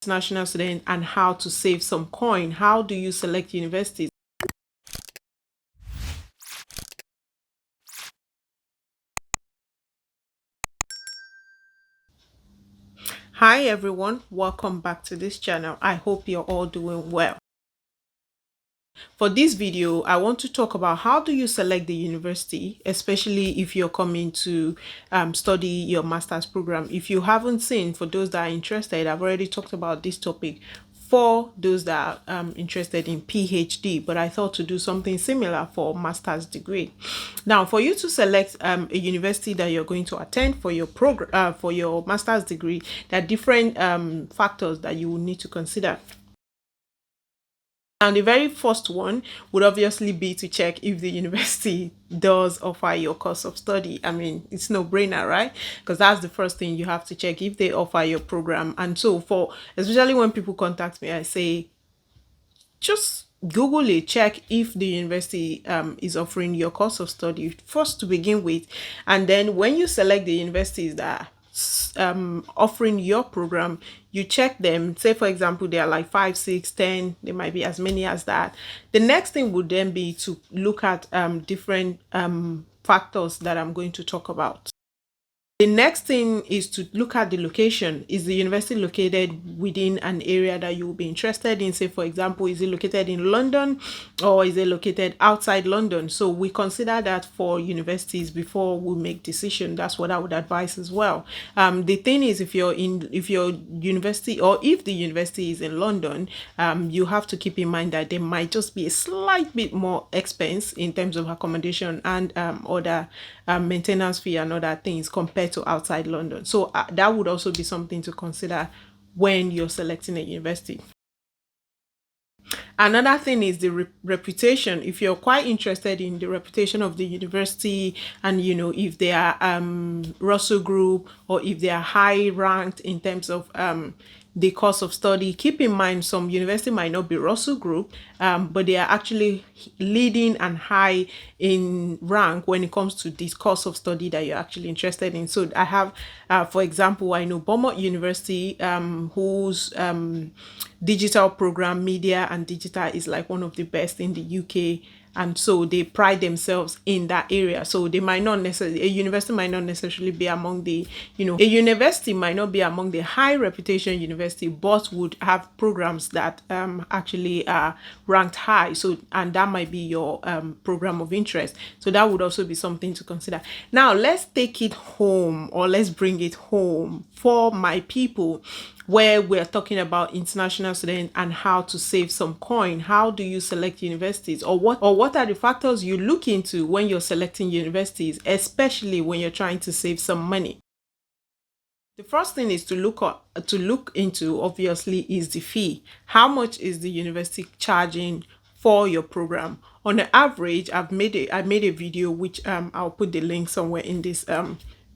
international student and how to save some coin. How do you select universities? Hi everyone, welcome back to this channel. I hope you're all doing well. For this video, I want to talk about how do you select the university, especially if you're coming to study your master's program. If you haven't seen, for those that are interested, I've already talked about this topic for those that are interested in PhD, but I thought to do something similar for master's degree. Now, for you to select a university that you're going to attend for your program, for your master's degree, there are different factors that you will need to consider. And the very first one would obviously be to check if the university does offer your course of study. I mean, it's no brainer, right? Because that's the first thing you have to check, if they offer your program. And so for, especially when people contact me, I say, just Google it, check if the university is offering your course of study first to begin with. And then when you select the universities that offering your program, you check them. Say for example there are like 5, 6, 10, there might be as many as that. The next thing would then be to look at different factors that I'm going to talk about. The next thing is to look at the location. Is the university located within an area that you will be interested in? Say, for example, is it located in London or is it located outside London? So we consider that for universities before we make decision. That's what I would advise as well. The thing is, if your university, or if the university is in London, you have to keep in mind that there might just be a slight bit more expense in terms of accommodation and other maintenance fee and other things compared to outside London. So that would also be something to consider when you're selecting a university. Another thing is the reputation. If you're quite interested in the reputation of the university, and if they are Russell Group, or if they are high ranked in terms of the course of study, keep in mind some university might not be Russell Group, but they are actually leading and high in rank when it comes to this course of study that you're actually interested in. So I have, for example, I know Beaumont University, whose digital program, media and digital, is like one of the best in the UK. And so they pride themselves in that area. So they might not necessarily, a university might not necessarily be among the, a university might not be among the high reputation university, but would have programs that actually are ranked high. So, and that might be your program of interest. So that would also be something to consider. Now let's take it home, or let's bring it home for my people, where we're talking about international students and how to save some coin. How do you select universities, or what are the factors you look into when you're selecting universities, especially when you're trying to save some money? The first thing is to look into, obviously, is the fee. How much is the university charging for your program? On the average, I made a video which I'll put the link somewhere in this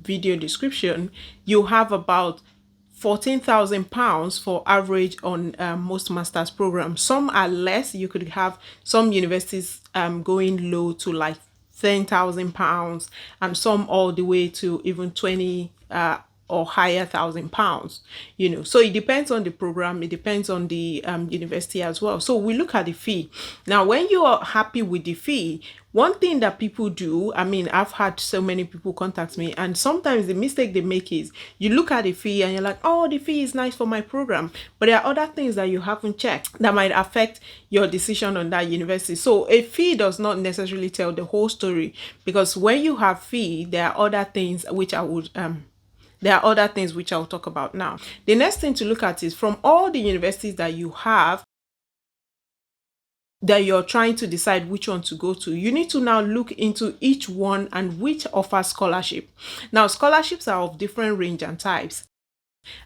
video description. You have about £14,000 for average on most master's programs. Some are less. You could have some universities going low to like £10,000, and some all the way to even 20 or higher £1,000. So it depends on the program, it depends on the university as well. So we look at the fee. Now when you are happy with the fee, one thing that people do, I mean, I've had so many people contact me, and sometimes the mistake they make is you look at the fee and you're like, oh, the fee is nice for my program, but there are other things that you haven't checked that might affect your decision on that university. So a fee does not necessarily tell the whole story, because when you have fee, there are other things which I'll talk about now. The next thing to look at is, from all the universities that you have, that you're trying to decide which one to go to, you need to now look into each one and which offers scholarship. Now, scholarships are of different range and types.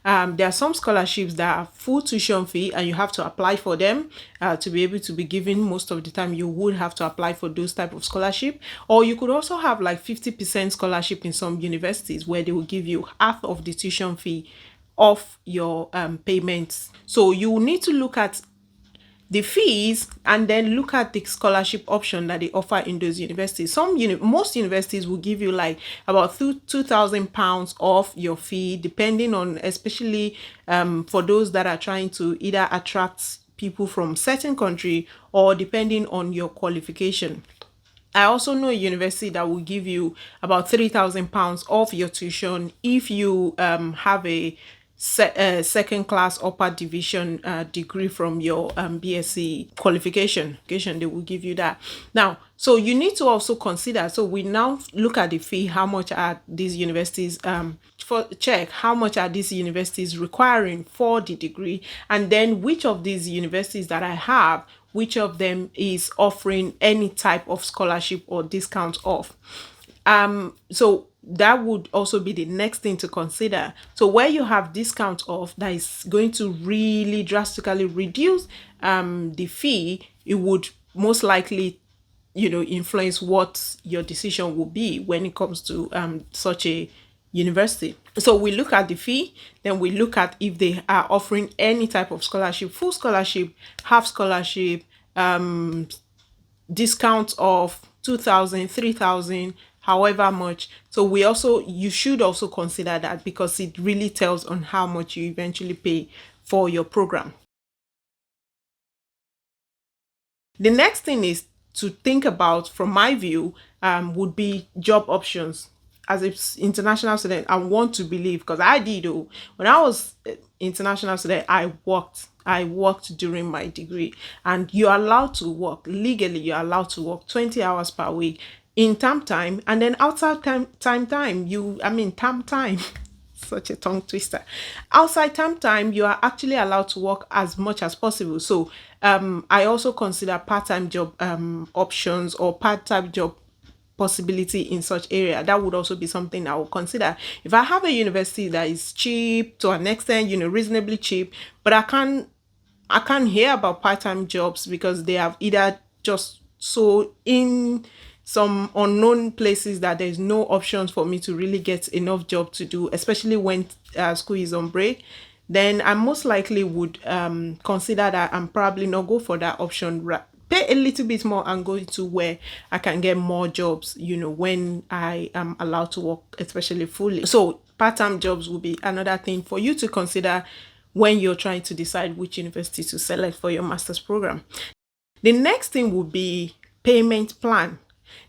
There are some scholarships that are full tuition fee and you have to apply for them to be able to be given. Most of the time you would have to apply for those type of scholarship, or you could also have like 50% scholarship in some universities, where they will give you half of the tuition fee of your payments. So you need to look at the fees and then look at the scholarship option that they offer in those universities. Most universities will give you like about £2,000 off your fee, depending on, especially for those that are trying to either attract people from certain country or depending on your qualification. I also know a university that will give you about £3,000 off your tuition if you have a second class upper division degree from your BSc qualification. They will give you that. Now, so you need to also consider. So we now look at the fee. How much are these universities for check? How much are these universities requiring for the degree? And then which of these universities that I have, which of them is offering any type of scholarship or discount off. So that would also be the next thing to consider. So where you have discount off, that is going to really drastically reduce the fee, it would most likely influence what your decision will be when it comes to such a university. So we look at the fee, then we look at if they are offering any type of scholarship, full scholarship, half scholarship, discount of 2,000, 3,000, however much. So you should also consider that, because it really tells on how much you eventually pay for your program. The next thing is to think about, from my view, would be job options. As an international student, I want to believe, because I did. When I was international student, I worked. I worked during my degree, and you're allowed to work legally. You're allowed to work 20 hours per week in term time, and then outside time. Term time. Such a tongue twister. Outside term time, you are actually allowed to work as much as possible. So I also consider part-time job options or part-time job possibility in such area. That would also be something I will consider. If I have a university that is cheap to an extent, reasonably cheap, but I can't hear about part-time jobs because they have either just so in some unknown places that there's no options for me to really get enough job to do, especially when school is on break, then I most likely would consider that and probably not go for that option. Pay a little bit more and go to where I can get more jobs, when I am allowed to work, especially fully. So part-time jobs will be another thing for you to consider when you're trying to decide which university to select for your master's program. The next thing would be payment plan.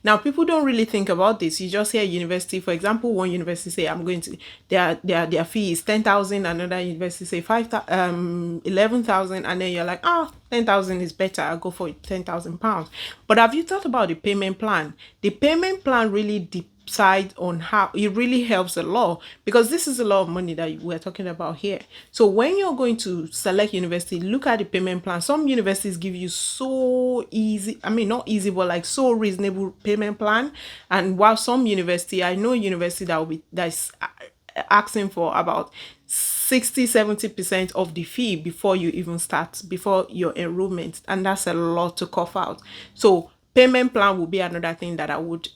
Now, people don't really think about this. You just hear university, for example, one university say, I'm going to, their fee is 10,000, another university say 11,000, and then you're like, 10,000 is better, I'll go for £10,000. But have you thought about the payment plan? The payment plan really decide on how it really helps a lot, because this is a lot of money that we're talking about here. So when you're going to select university, look at the payment plan. Some universities give you so easy, not easy, but like so reasonable payment plan. And while some university, I know university that's asking for about 60-70% of the fee before you even start, before your enrollment, and that's a lot to cough out. So payment plan will be another thing that I would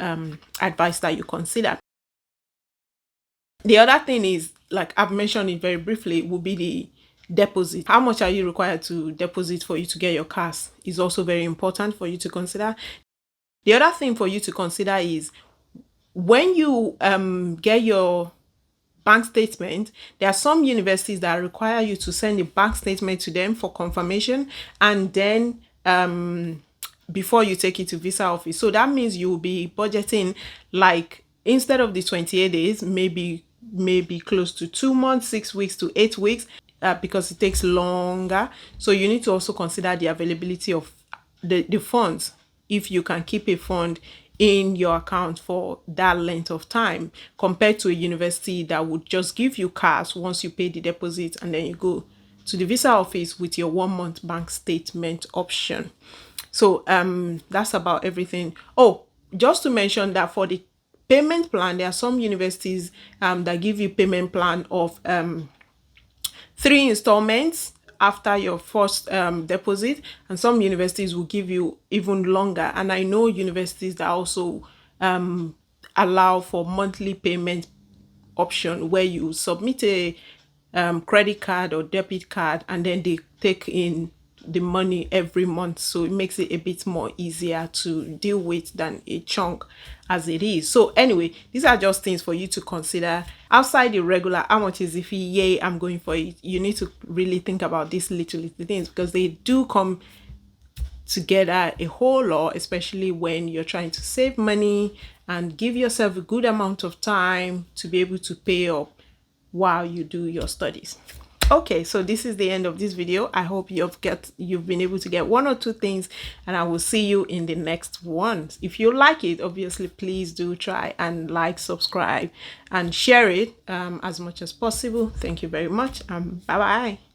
advise that you consider. The other thing is, like I've mentioned it very briefly, will be the deposit. How much are you required to deposit for you to get your cars is also very important for you to consider. The other thing for you to consider is when you get your bank statement, there are some universities that require you to send a bank statement to them for confirmation, and then before you take it to visa office. So that means you will be budgeting, like instead of the 28 days, maybe close to 2 months, 6 weeks to 8 weeks, because it takes longer. So you need to also consider the availability of the funds, if you can keep a fund in your account for that length of time, compared to a university that would just give you cash once you pay the deposit and then you go to the visa office with your 1 month bank statement option. So that's about everything. Oh, just to mention that for the payment plan, there are some universities that give you payment plan of 3 installments after your first deposit, and some universities will give you even longer. And I know universities that also allow for monthly payment option, where you submit a credit card or debit card, and then they take in the money every month, so it makes it a bit more easier to deal with than a chunk as it is. So anyway, these are just things for you to consider outside the regular how much is the fee, yay, I'm going for it. You need to really think about these little things, because they do come together a whole lot, especially when you're trying to save money and give yourself a good amount of time to be able to pay up while you do your studies. Okay, so this is the end of this video. I hope you've been able to get one or two things, and I will see you in the next one. If you like it, obviously, please do try and like, subscribe, and share it as much as possible. Thank you very much. Bye bye.